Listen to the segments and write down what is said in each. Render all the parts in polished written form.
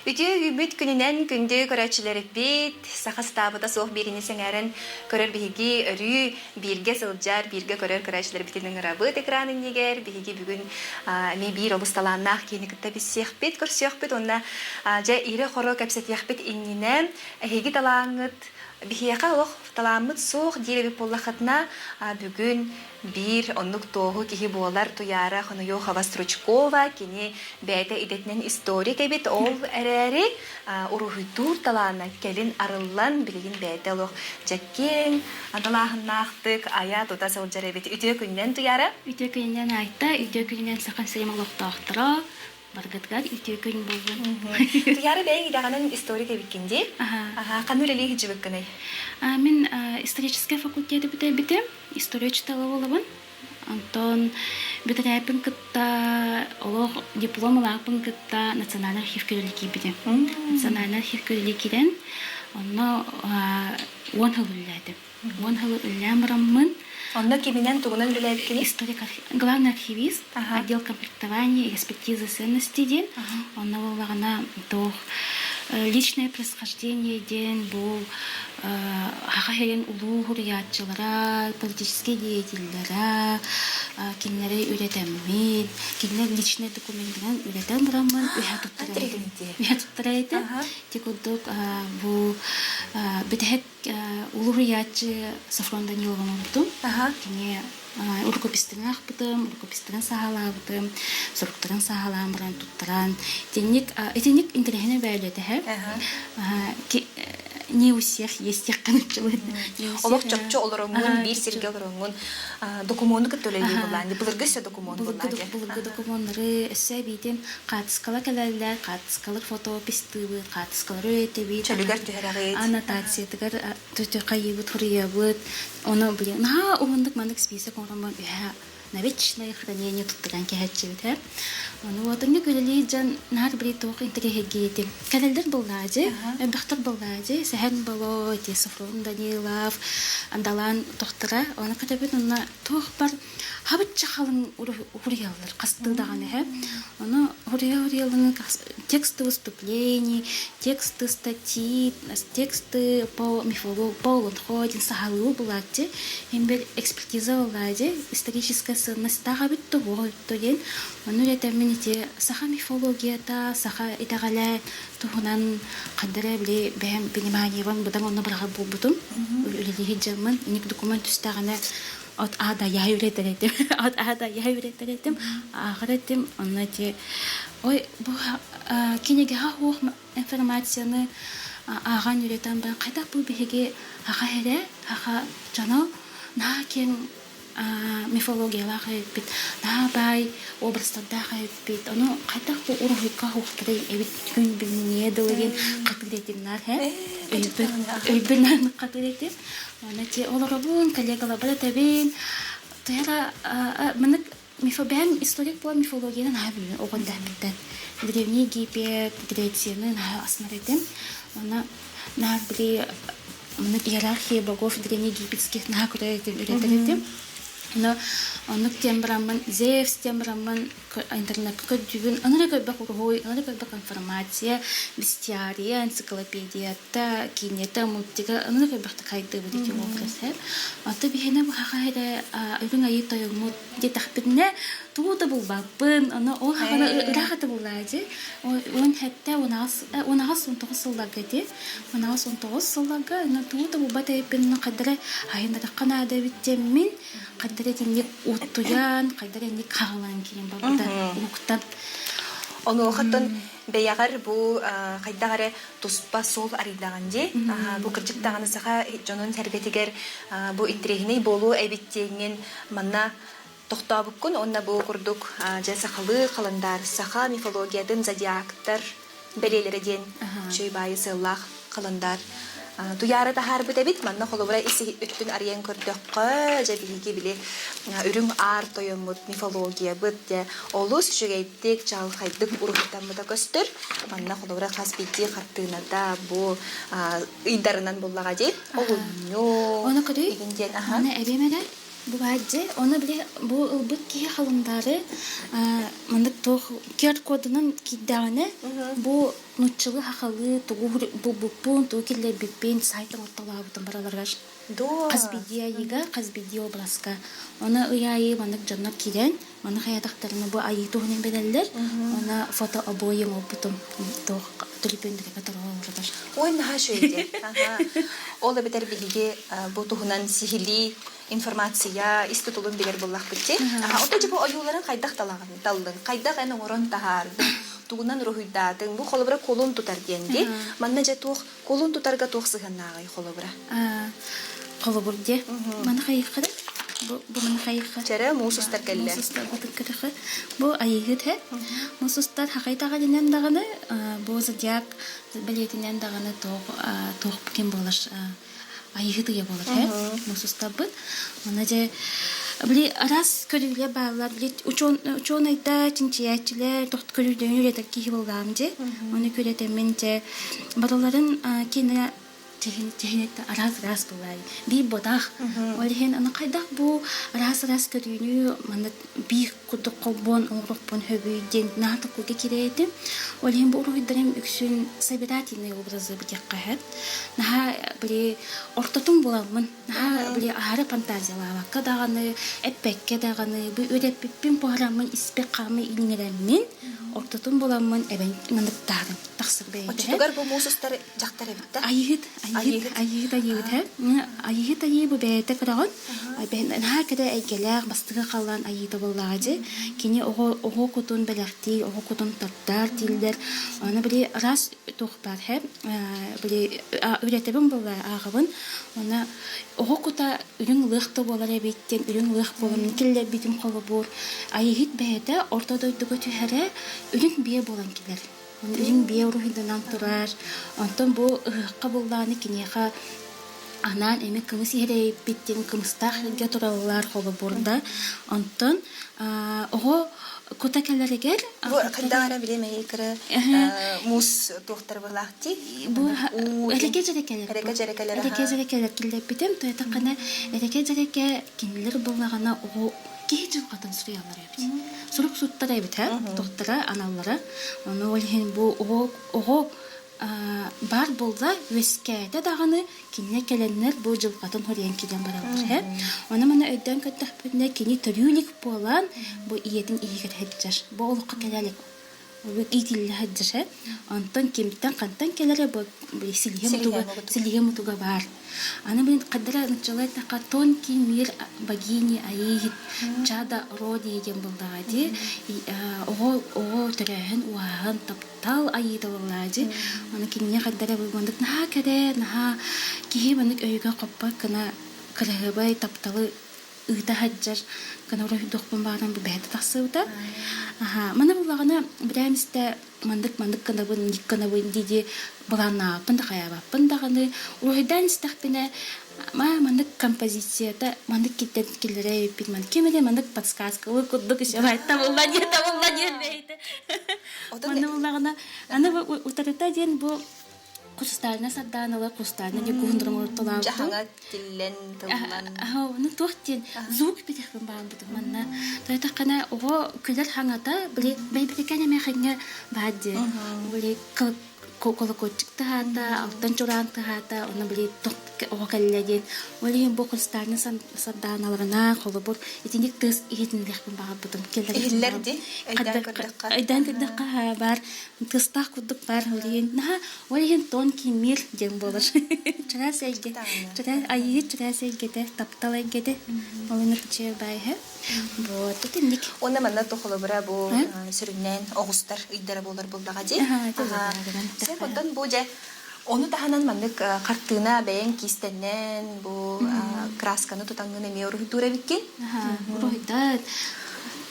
Үтү үбүт күнүнен күндү көрөчүлөр бит, сахастабыта соох бирини сеңерен көрөр биһиги өрү бирге сылжар, бирге көрөр көрөчүлөр битинин рабыт экранын нигер, биһиги бүгүн ми бир обусталааннаах кини кытта биссиэхпит, көрсүөхпит, онна жа ире хоро кэпсетиэхпит иннине, эһиги талааңыт бихияка ох таламыт соох диреби поллахатна бүгүн бир оннук тоогу кихи буолар туяра хонуйо Хава Стручкова кини бэйте идетнен историк эбит ол эрери урухуйтуур талаана келин арыллан билигин бэйте олох жаккен адалаахыннаахтык ая тута сылжар эбит үтүө күннен туяра Үтө күнүнен айта, үтө күнүнен сахан сайым олоқтоохтора, баргатгар үтө күн болду. туяра бэйн идаганын историк эбиккинди канурели хиджибыккынай Мен исторический факультеті бітем, история читала болабын. Антон бітірәпін кытта, олық диплом алапын кытта национальный архив көрілікі бітем. Национальный архив көрілікіден, оны 10 хыл үлләді. 10 хыл үлләм бұрамын. онно киминен тугунан үлелэбиккини Историк, главный архивист, отдел комплектования и экспертизы ценностей ден. Оны болағына тоқ личное происхождение ден бұл хахахерен улуу хуриятчылара, политические деятельлера, кинлери үйретеммин, кинлер личный документтерин үйретем бурамын, үйә туттарайды. Тик удук бұл бітәк улуу хуриятчы Сафрон Данилован олдум. Кини урукопистерин ахпытым, урукопистерин сахалабытым, соруктарын сахалаан баран туттаран. Этенник интернетine бәйлеті, не у всех есть тех канычылы. Олох чопчу олороңун, бир сирге олороңун документу көтөлөйү булан, булыргысы документ булан. Булыргы документтары өссө битин катыскала келелер, катыскалар фотопистыбы, катыскалар өйтеби. Чөлүгөр түһәрәгы. Аннотация тигер төтө кайыбыт хуриябыт. Оны билен. Угундык мандык список ораман. На вечное хранение туттаран кехэтчибит. Оны вот гөлели жан нар бриток интерегети. Каделдер буллажы, бахтар буллажы, сәһән бало, те Сафрон Данилов, андалан тохтара, оны катабет онна тох бар хабыт чахалын хуриялар кастыдаганы һә. Оны хурияларның тексты выступлений, тексты статей, тексты по мифологии, по отходин сахалу булачы, имбер экспертиза булачы, историческая ценность тагы бит того тоген. Оны ретеминити саха мифологията, саха итагалай тухунан каддара биле бәм понимание ван будан оны барга булбутум. Үлелиги жамын ник документ үстәгәнә от ада я юретеретим. От ада я юретеретим. Агыретим оны те ой бу кинеге хох информацияны аган юретам ба кайда бу биге ага хере ага жана накен мифологиялар бит набай образдарда бит оно кайда бу урухка хохтыры эбит күн билне деген катылетиннар өйбенен катылетин аны те олорбун коллегалар бара табин тера меник мифобен историк по мифологияны набилен огонда биттен древний Египет Грецияны основателем она набили меник иерархия богов древнеегипетских накурайтын но он тембраман Зевс тембраман интернет көдүн аны да бакурой аны да бак информация бестиария энциклопедия та кинета муттига аны да бак кайды бу дите образ аты бихене бу хагайда үйүн айыта юмут де тахпитне туута бул бапын аны о хагана рахата булажы он хатта унаас он тогсыллага де унаас он тогсыллага аны туута бу батай пен кадра айында кана да биттемин кадра тинник уттуян кадра ник хагалан кийин бабда уктан Ону хаттан бәягар бу кайдагары туспа сол арыйдаганди бу кыржыктаганы саха жонун сербетигер бу интригини болу эбиттеңин манна токтабыккун онна бу курдук жасахалы каландар саха мифологиядын зодиактар белелерден чөй байы сыллах каландар туяра тахар бит манна холобра иси өттүн арыян көрдөккө жабиги биле үрүң ар тоёмут мифология бит де олус жүгейттик жалхайдык уруктамыда көстөр манна холобра хаспити хаттыната бу ыйдарынан боллага же олуньо оны кыды дегенден аны эбемеде Bu bence ona bile bu ılbık ki halındары mandık toh QR kodunun kiddane bu nutçılı hakalı bu pun to kille bipin saytın ortalığa butun baralar До. Казбидия yiga Казбидия обласка ona ıyayı mandık cannak kiren mana hayatlarını bu ayı tohnen bedeller ona foto aboyum oputum toh tulipendire kadar olurlar. Ой, наха шөйде. Ага. Ола бетер биһиги бу туһунан сихили информация иститулун билер буллах битти. Ага, ото жибу оюларын кайдак талагын, таллын. Кайдак аны орон тахар. Тугунан рухуйдатын. Бу холобра колун тутар дигенди. Манна же тух колун тутарга тух сыганнагы холобра. Колобурде. Мана хайыккыда. Bu mana hayıkı. Çere musustar kelle. Musustar batıkkırıkı. Bu ayıgıt he. Musustar hakaytağa dinen dağını bu zodyak belirtinen dağını toğ kim bolar ayıgıt ya bolar he. Musustar bu. Ona je bili aras körüyle bağlar bili uçon ayda çinçiyatçiler toht körüyle yönetir ki bolgamcı. Onu köretemince badaların kendine Tehnet aras bulay. Bir bodak. Olhen ana kaydak bu aras körünü manat bir kuduk kolbon onrokpon höbüden nahta kuge kiredim. Olhen bu ruhidrim üksün sabiratine obrazı bıçakkahet. Naha bile ortatun bulamın. Naha bile ahara fantaziyalar kadağını epekke dağını bu ödepipin programın ispekamı ilgilenmin. Ortatun bulamın eben manat dağın. Taksır beyde. Açıklar bu musustar jaktara bitti. Ayıt he. Ayıt ayı bu beyte kıran. Ben hakikaten eygeler bastığı kalan ayıda vallahi. Kini oho kutun belirtti, oho kutun tatlar diller. Ona bile ras tohbar he. Bile üretelim vallahi ağabın. Ona oho kuta ürün lıhtı vallahi bitten, ürün lıht bolan kille bitim kolubur. Ayıt beyte ortada dökütü here ürün biye bolan kiler. Ürün biye ruhinden turar. Ondan bu kabullarını kiniyaka anan emek kımısı here bittin kımısta götürürler kolu burada. Ondan o kotakelere gel. Bu kadara bile meykere mus doktor bulakti. Bu erekecerekeler. Erekecerekeler. Kille bitim toyta kana erekecerekeler kinler bulağına o Gece kadın sürüyorlar hepsi. Suruk suttar evet ha, doktora, analara. Onu olhen bu o bar bolda veskede dağını kinne gelenler bu yıl kadın horiyen kiden baralar ha. Ona mana öden kötühbüne kini törülik bolan bu iyetin iyi gedecek. Bu oluqa kelelik. Bu itilli hadise. Antan kimten kantan kelere bu silye mutuga var. Ana ben kadara nçalay ta ton ki mir bagini ayit çada rodi yem buldadı. O terehen uhan taptal ayit vallahi. Ana kinne kadara bu bandık na kade na ki bandık öyga qapak kana kırıbay taptalı ıta haccar kana rohi dokpan baran bu behde tasıvda. Aha, mana bulağına biramiste mandık kana bu dik kana bu didi bulana panda kaya ba panda kana rohidan istahbine mandık kompozisiyada mandık kitlet kilere bir mandık kemede mandık подсказка вы кудuk işe tamamlan beyde. Mana bulağına ana utarıta diyen bu kurslarına sadanalar kurslarına ne kuhundurma ortalığa. Jahanga dillen tıllan. Aha, onu tuhtin. Zuk bir takım bağım bitim manna. Toyta kana o küler hangata bile kana mekhinge badi. Bile kolokocuk tahata, altan çoran tahata, ona bile o kalledin. Bile bu kurslarına sadanalarına kolobur. İtindik tız itinlik bağım bitim. İhillerdi. Aydan kırdık var. Tıztah kurduk var. Bile ton kimir jem bolar. Çara sevgi. Çara ayı çara sevgi de taptalı gede. Onu küçüğe bay he. Bu tutindik. Ona manna toxolobra bu sürünen Ağustar idara bolar buldağa di. Sen ondan bu je onu tahanan mandık kartına beğen kistenen bu kraskanı tutangını meyoru dura bitkin. Ruhidat.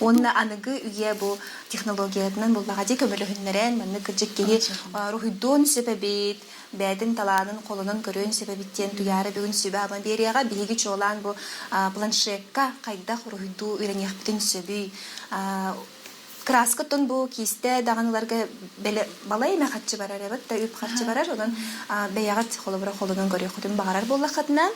Onna anıgı üye bu teknolojiyadan buldağa di kömürlü hünleren mandık kırcık gehi ruhidon sebebit. Bədin talanın kolunun görün sebebitten tuyarı bugün sübü ama bir yağa bilgi olan bu planşetka kayda ruhidu öğreniyek bütün sübü kraskıtın bu kiste dağınılarga balay mekatçı barar evet da üp katçı barar onun beyağıt kolunun görüyor kudun bağırar bolla kadına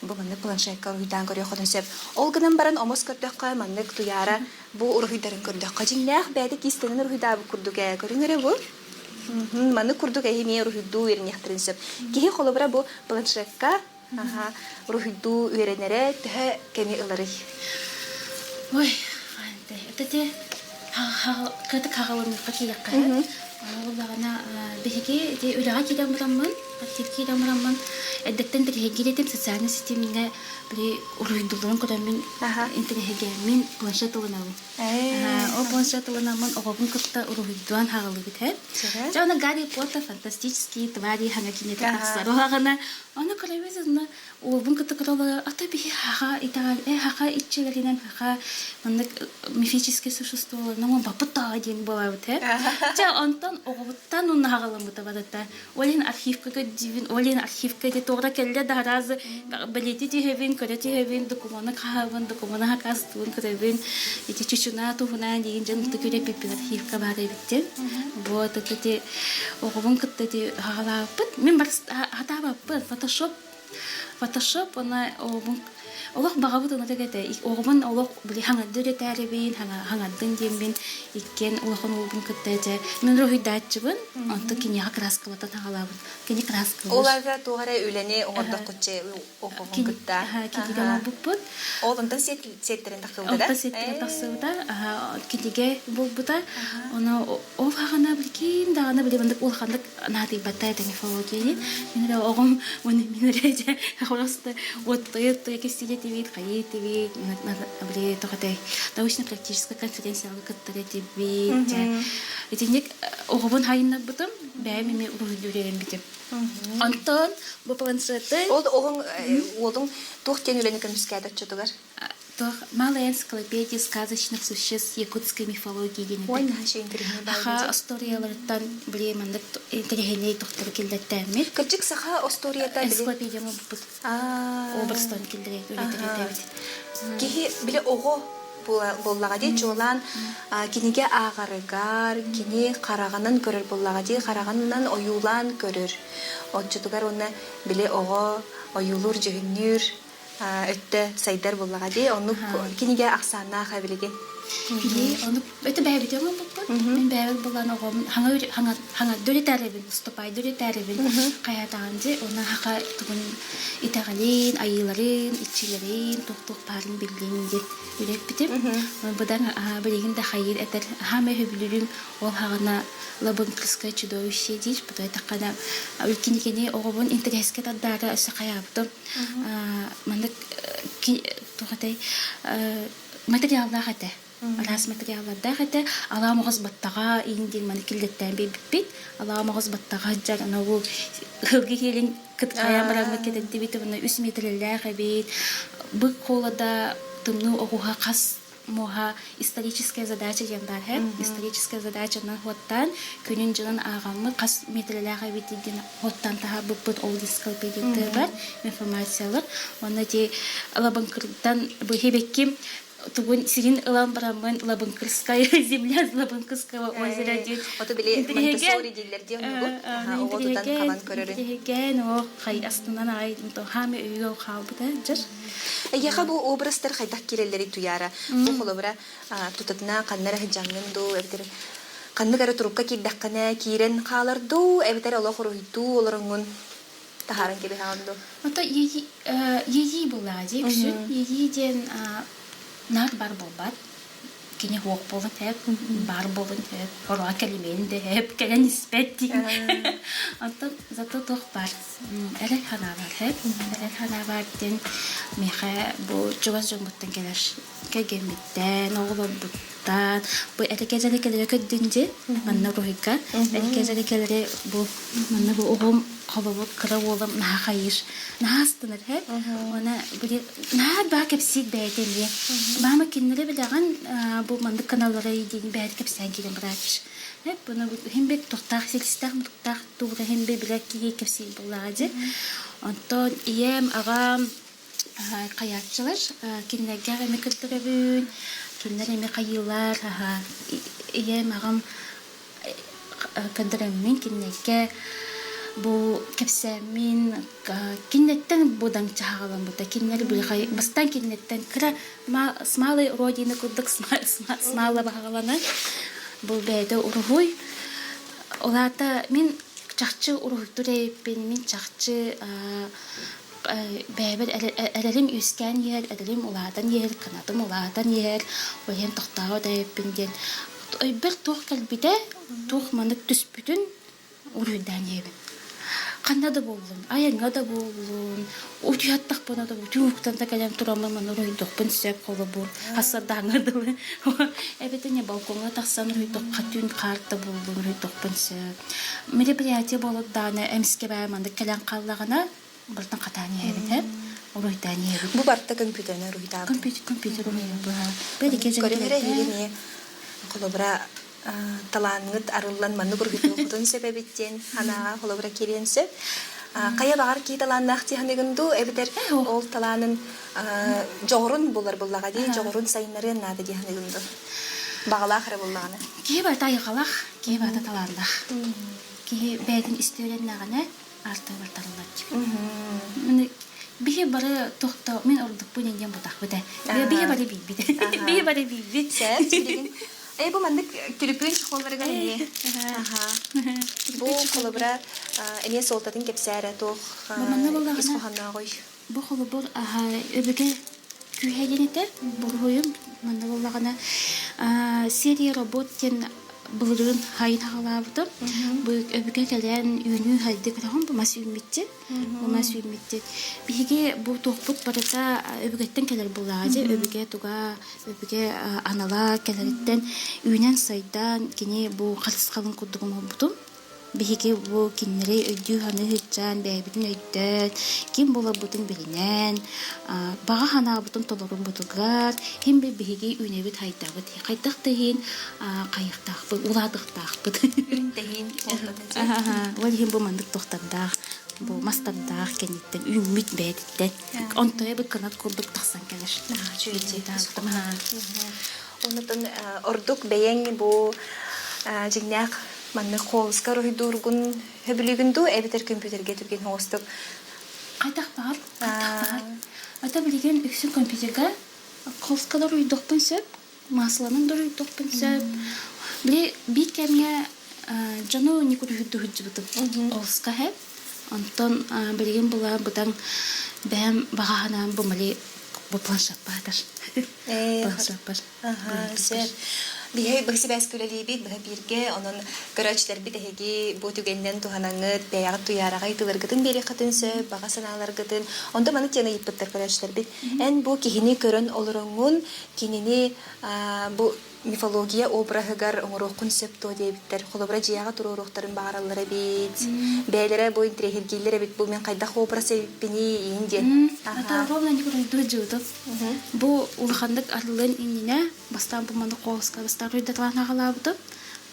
бу маннык планшетка уйдан көрө ходосеп. Ол гынан баран омос көрдөккө маннык туяра бу урухидарын көрдөккө жиңнах бәде кистенен урухида бу курдуга көрүңөрө бу. Маннык курдуга хими урухиду ирнехтеринсеп. Кихи холобра бу планшетка урухиду үйренере тә кеми ылары. Ой, это кырдык хагалын катыякка. Оллагана беге де үлага кидем бураммын, активки кидем бураммын. Эддектен тегегидетим социальный системине били уруйдуларын көтөмүн интернетге мен планшет алынабын. О планшет алынамын, огогун кытта уруйдуан хагалып бит. Жана Гарри Поттер фантастические твари ханакинете кырсар. Олагана аны көрөбүз, огогун кытта кыралар ата бихи хага итаган, хага итчелеринен хага мындык мифические существолар, намын бапыта деген болабыт. Жа онтон огогуттан уну хагаламыта бадатта. Олен архивка дивин, олен архивка де тогра келде да разы билети тихевин, көрөти хевин, документ хавын, документ хакастын көрөбүн. Эти чучуна туфуна деген жан төкөрөп пипи архивка бары битте. Вот эти огогун кытта де хагалапыт. Мен бар хатабаппын Photoshop ona Allah багабыт ona тегете огын Allah били хаңадыр тәрбин хаңадын дембин иккен улахан улбун кыттайча мен рохидатчыбын анты кине краскалата тагалабын кине краскалар оларга тугара үлене оңордок куче огын кытта китиге буппут олундан сеттерин такылды да сеттерин таксылда китиге булбута она ол хагана билкин дагана били бандык улхандык нати баттай мифология мен огын мен реже просто вот это кистиле вид, хаити вид, бли тохатай научно-практическая конференция которая тебе эти ник огобон хайна бутам бәймеме урудурен битеп Антон бу планшеты ол огын тохтен үлени конфискатор чотугар Малая энциклопедия сказочных существ якутской мифологии деген. Ой, наша интернет. Аха, историялардан билемендик интернет тохтор келдеттәме. Кырчык саха историяда энциклопедия мо бут. Образдан келдерет үлеттерет. Кихи биле ого боллага ди жолан киниге агарыгар, кини караганын көрөр боллага ди караганынан оюлан көрөр. Отчутугар оны биле ого оюлур жөгүнүр өттө сайдар боллага ди ону киниге аксана хабилеген. Кини ону өтө бәйбит ону буппут. Мен бәйбит болгон огом хаңа дөрөтәребин, стопай дөрөтәребин каятаганды оны хака тугун итагалин, айыларын, ичилерин, токтук барын билген деп үреп битеп. Будан билеген да хайыр этер хаме хөбүлүрүм ол хагана лабынкыска чудовище дейт. Будай такана үлкинигене огомун интереске таддара сакаяптым. Мандык тугатай материалдар хата. Раз материалдар хата аламыгыз баттага индин маны килдеттен бит. Аламыгыз баттага жар анау хылгы келин кыткая барамы кетенди бит буны 3 метрлер бит. Бу колада тымны огуга кас моха историческая задача яндар хэ. Историческая задача на хоттан күнүн жылын агамы кас метрлер бит деген хоттан таха бут олдискалпедия бар информациялар. Оны де лабанкырдан бу хебекким тугун сирин ылан барамын Лабынкырская земля Лабынкырского озера дейт. Ото биле Монтессори дилер дейм бу. Оготудан кабан көрөрүн. Деген о хай астынан ай то хаме үйгө калбыта жер. Яха бу образдар кайдак кирелери туяра. Бу холобра тутатна каннара хижаңнын ду эбитер канныгара турукка киддаккана кирен каларду эбитер олохоруйду олоруңун тахаран кебе ханду. Ото еги булади күсүн еги ден нар бар болбат. Кине хуак болын хеп, бар болын хеп, хоруа келимен де хеп, келен испетти. Зато тох бар. Элек хана бар хеп, элек хана бар ден меха бу чугас жомуттан келеш. Кегемиттен, оғылын буттан. Бу элекезелі келері көддінде, манна рухика. Элекезелі келері бу, манна бу оғым қалуыт, қыры олым, наға қайыр. Наға астыныр хеп. Она біле, наға бар кепсейд бәйден де. Бама кеннері білеген бу манды каналары дейін бәйд кепсейн келен бұратыш. Бұны хембек тоқтақ, селістақ, тоқтақ, туғыда хембе білек кейе кепсейд бұллағы. Онтон ием ағам каятчылар кинлерге эме көлтөрөбүн кинлер эме кайылар ие магам кандырамын кинлерге бу кепсәмин киннеттен будан чагалам бута киннер билхай бастан киннеттен кра смалы родина куддык смала багалана бу бәйдә ургуй олата мин чакчы ургутуреппин мин чакчы бәбер әрелим үскән ер әрелим уладан ер канатым уладан ер оен токтау да еппинден бер тух калбиде тух манык түспүтүн уруйдан ебин канда да болдум аянга да болдум утуяттак бана да утуктан да калам турамын мен уруйдокпун сеп колу бу хасардаңы эбетене балконга таксан уруйдок катүн карта болдум уруйдокпун сеп мероприятие болуп даны эмске байманды калан каллагана бартан катаны ебит уруйдан ебит Бу барта компьютерне руйда. компьютер уруйда белеке Көрөмөрө ирине колобра талаңыт арыллан манны бургутун себебиттен анага колобра келенсе кая багар ки таланнак тиханегинду эбитер ол таланын жогорун булар буллага ди жогорун сайыннары нады диханегинду багала хара буллаганы ки бар тайгалах ки бар таландах ки бэдин истөреннагана арты бар таланлат мен бие бары тохта мен ордук бунен бутак бите бие бары бие бары бие сеп деген бу мандык түлүпүн колбарга эне бу колобра эне солтатын кепсәре тох исханна гой бу холобор өбүгө күйһәгенете бургойым мында боллагана серия работен булырын хайын хагалабыты бу өбүгө келен үнү хайдык рахым бу масүймитти биге бу тохпут барата өбүгөттен келер буллажы өбүгө туга өбүгө анала келерден үнен сайдан кини бу калыскалын кудугум бутум биге бу киннери өйдү ханы хычан бэбитин өйдөн ким бола бутун билинен бага хана бутун толорун бутугар ким биге үнебит хайдагыт кайтактыгын кайыктак уладыктак бут үнтегин вал хим бу мандык токтандак бу мастандак кенеттен үнмит бэдиттен онтой бу канат курдук таксан келеш онутун ордук бэйен бу жигняк манны холска ройдургун хөбүлүгүндү эбитер компьютерге түрген хостук кайтак бар ата билген үксүн компьютерге холскалар уйдокпун сеп масланын дөрүйдокпун сеп били бит кемге жано никур хүддү холска хеп антон билген була будан бэм баганан бумали бу планшет баатар планшет бар Бихе бахси баскулали бит бах бирге онон көрөчлөр бит эги бу түгенден туханаңыт баягы туярагай тылыргытын бери кытынсы бага саналаргытын онда маны тена иппеттер көрөчлөр бит эн бу кихини көрөн олороңун кинини бу мифология образыгар оңоро концепто дебиттер холобра жияга туруруктарын багаралары бит бээлере бу интерехилгилер бит бу мен кайда образ бини инде ата ровна никур дужуду бу улхандык арлын иннине бастан бу маны колска бастан рыдатлана галабыты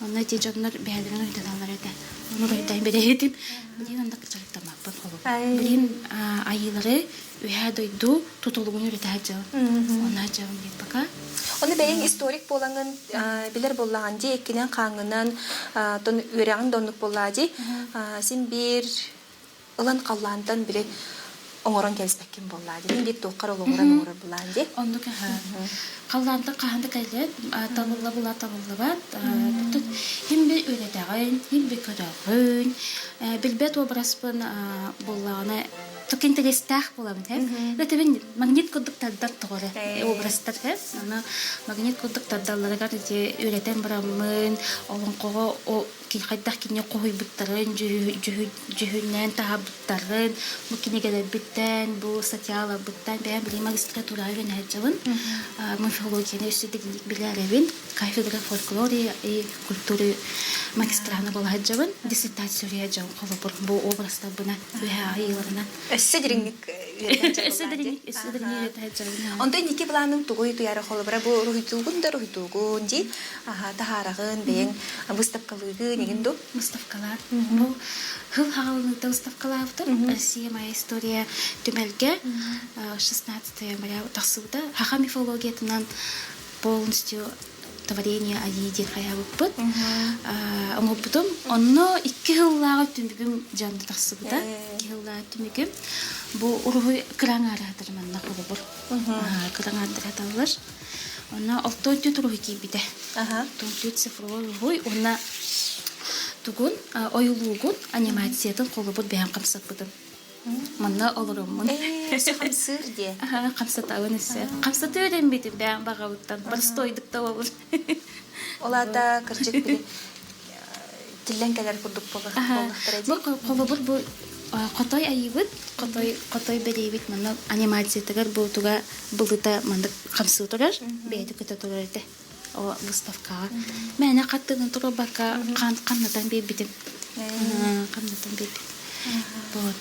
онна тежоннор бээлерин рыдалар эте ону рыдай беретим билин анда кычактамак бар холоб билин айылары үһә дойду тутулугун рыдажа она жабын бит бака Оны бәйін историк болаңын білер болағын де, еккенен қаңынан өрәңін донлық болады. Сен бір ұлан қалландан біле оңырын кәліспәккен болады. Мен бет тоққар ол оңырын болады. Онды қалланды қағанды кәлет, табылы бат. Хем бір өредағын, хем бір көрағын. Білбет обраспын болағына так интерестах болам, это вин магнит кондуктардан тоғыры образдар, ана магнит кондуктардаларга те үйретен барамын, олын қоға кайдах кине қой буттарын жүһүннән таһа буттарын бу кинегелер биттен бу статьяла буттан бәм били магистратура өйрәнә җавын мифологияны үстәдәгелек биләрәвен кафедра фольклория и культуры магистраны була җавын диссертация җавын калып бу образда буна айыларына эсседиринник онда ники планын тугой туяра холбара бу рухитугун ди тахарагын бен выставкалыгы негенду выставкалар бу хыл хагалыныта выставкалар автор Россия моя история түмелге 16 января тахсуда хаха мифологиятынан полностью творение Аиди хаябыппыт. Оңоппутум, онно 2 хыллага түмүгүм жанды тахсыбыта. 2 хыллага түмүгүм. Бу уруху краңаратыр манна холобур. Краңатыр аталыр. Онна олтойту туруху кийбите. Олтойту цифровой урухуй, онна тугун оюлуугун анимациятын холобур бэм камсаппытым. Манна олоруммун. Хамсыр де. Камсатабын эссе. Камсаты öğrenбейтим бэм багабыттан. Простойдук да болур. Олата кырчык биле тиллен келер курдук болуктар. Бу холобур бу Котой айыбыт, котой беребит манна анимациятыгар бу туга былыта мандык камсы турар, бейди көтө турар эте. О выставкага. Мене каттыгын туруп бака каннатан бербитим. Каннатан бербит. Вот.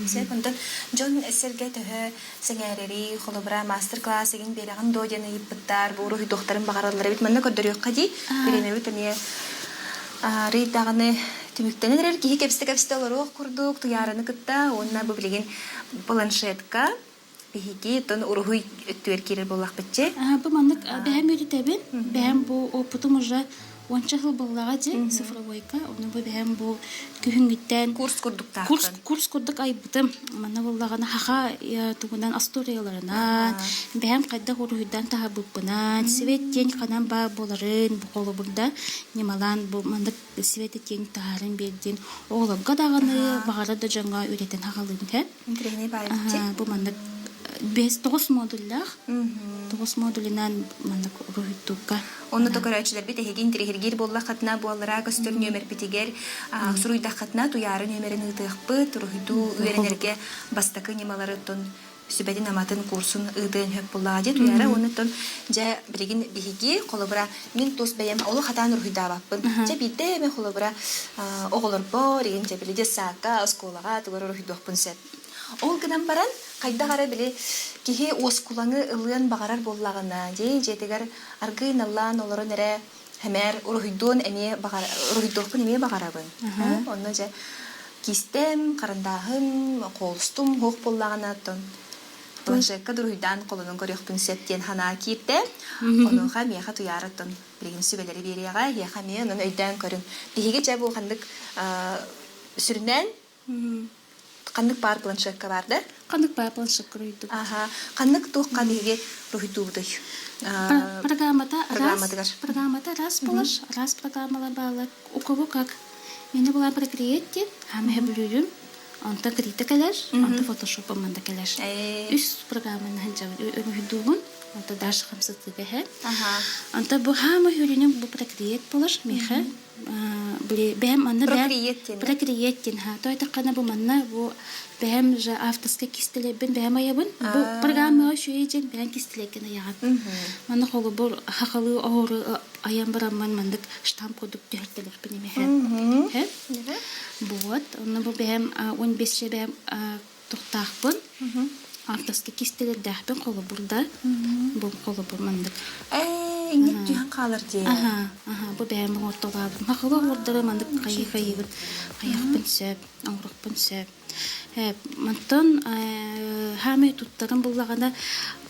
Секунда Джон Сергей төһө сеңәрери холобра мастер-класс еген береген додяны иппыттар, бу рухи доктарын багаралар бит манна көдөрөк кади. Беренебит эне рейдагыны түмүктенер кихи кепсте олорох курдук туяраны кытта онна бу билеген планшетка бихиги тон урухуй өттүер кирер боллак бетче. Бу мандык бэм үйрөтөбүн. Бэм бу опытым уже 10 жыл боллага же цифровойка. Оны бу бэм бу күһүнгүттен Курс курдуктар. Курс курдук айбытым. Мана боллагана хаха тугунан асторияларынан бэм кайда урухуйдан тахабыппынан светтен канан ба боларын бу колу бурда немалан бу мандык светтен тахарын бердин оголга даганы багара да жаңга үйрөтен хагалын те. Интерне байытче. Бу мандык 9 модуллар. 9 модулинан мандык урухуйдукка. Онны токөрөчүлөр бит эгин тиригер болла хатна буаллара көстөр нөмер битигер суруйда хатна туяры нөмерин ытыхпы турухуйду үйренерге бастакы немалары тон сүбәдин аматын курсын ыдын хөп буллади туяра оны тон жа билигин бихиги колобра мин тус бәям олы хатан урухуйда баппын. Жа бите мен колобра оголор бор ген жа билиде сака осколага тугар урухуйдукпун сеп. Ол гынан баран кайда гара биле кихи оскулаңы ылыан багарар боллагына же жетегер аргын аллан олорон эре хемер урухуйдун эме багар урухуйдукпун эме багарабын. Онно же кистем карандахым колстум хок боллагына тон планшетка дуруйдан колунун көрөкпүн септен хана кипте онуга меха туяраттын билген сүбелери берияга яха мен оны өйдөн көрүн биге же бу кандык сүрүнөн кандык бар планшетка барды Кандык бар планшетка үйдүк. Кандык туукка биге рухидубдуй программата раз болар, раз программалар баалар. Укубу как мени булар прокриетти, хаме бүлүрүм. Онта критикалар, онта фотошоп манда келер. Үс программаны ханжабы өрүдүгүн, онта даш хамсатыга. Онта бу хама хүрүнүм бу прокриет болар, меха. Бли бэм манна прокриеттин ха. Тойта кана бу манна бу бэм же автоска кистелебин бэм аябын. Бу программа шуйжен бэм кистелекен аяган. Манна холу бу хакалы ору аян бараман мандык штамп продукт дертелер бинеме. Хэ? Вот, онна бу бэм 15 бэм токтакпын. Автоска кистелер дахпен холу бурда. Бу холу бу мандык. Иңет түйен қалыр де. Бу бәйім орталабын. Мақылы ордары мандық қайы-қайыбын. Қаяқпын сөп, аңырықпын сөп. Мантон хамай туттарын болағанда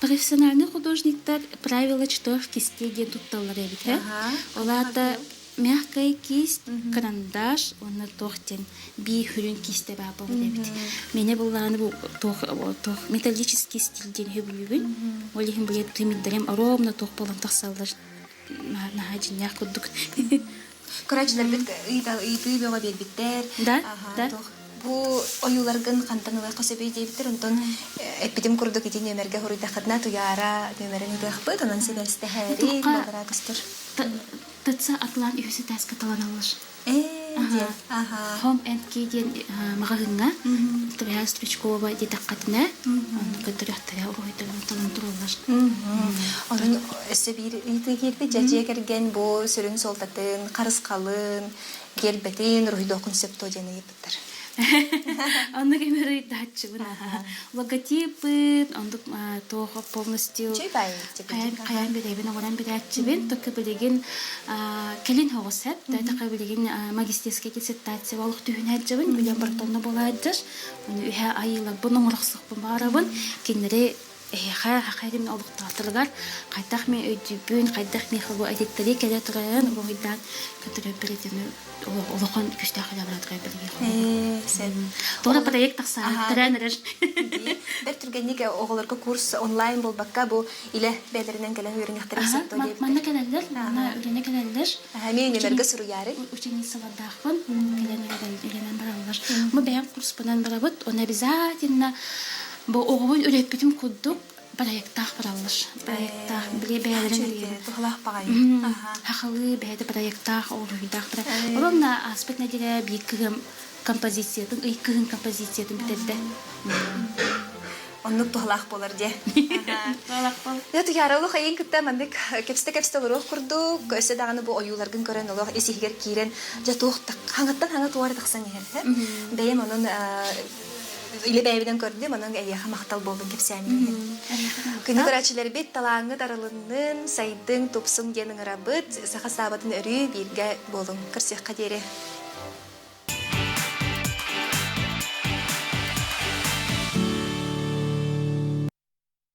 профессиональный художниктар правила чтовки стеге тутталар ебит. Оларда мягкая кисть, карандаш, он на тохтен, би хүрін кисте бабы ебит. Мене болағаны бұл металлический стильден хөбілігін. Олихин білет тымиддарем ровно тох болан тақсалдар. Нахаджин яқ күддік. Көрәчілер бит үйбі беға бербіттер. Да. Бу оюларгын кантанылар косебей дейбиттер, онтон эпидем курдук ити нөмерге хуруйда хатна туяра нөмерин дыхпыт, онан себесте хэри, багара кыстыр. Тытса атлан үйсі тәс каталан алыш. Home and Kidin магазинга, Тряс Стручкова детаккатына, көтөрөттөрө ойдон талантырылар. Онун эсебир итегерде жаже керген бу сүрүн солтатын, карыскалын, келбетин, рухидо концепто жана епиттер. Онда кемери датчыбына. Логотипы, онда тоо полностью каян беребин, оран бератчыбын, тока билеген келин хогосеп, така билеген магистерский диссертация болук түһүнәҗҗыбын, билен бартонна болаҗыр. Уну үһә айылар буның рөхсәт барабын, киндери хайрым олуктаатыргар кайтак мен өйдүбүн кайтак мен хабу адеттери келе турайын уйдан көтөрө беретини олохон күстахала братка берген. Сен. Тора проект такса тренер. Бер түргенниге оголорго курс онлайн болбакка бу иле бәлеринен келен үйрөнөктөр сатты деп. Манна келелер, мана үйрөнө келелер. Мен немерге суруяры. Ученица вадахын, келен баралар. Мы бәян курс банан барабыт, он обязательно бу оғуын үреппетім куддук проекттах баралыш. Проекттах биле бәлерин биле. Тухлах багай. Хахалы бәйді проекттах оғуйдах баралыш. Оромна аспект надере биккігім композициятын, ыйкігім композициятын бітеді. Оннук тухлах болар де. Тухлах бол. Нәтү ярылы хайын кытта мандык кепсте олох курдук, көсө даганы бу оюларгын көрөн олох эсигер кирен жатуктак хаңаттан хаңа туар таксан ехер. Бәйем онун иле бәйбиден көрдүм, анан эйеха мактал болдум кепсәни. Күнү көрәчләр бит талаңы дарылыннын, сайдың тупсун денин рабыт, саха сабатын өрү бирге болдум. Кырсык кадере.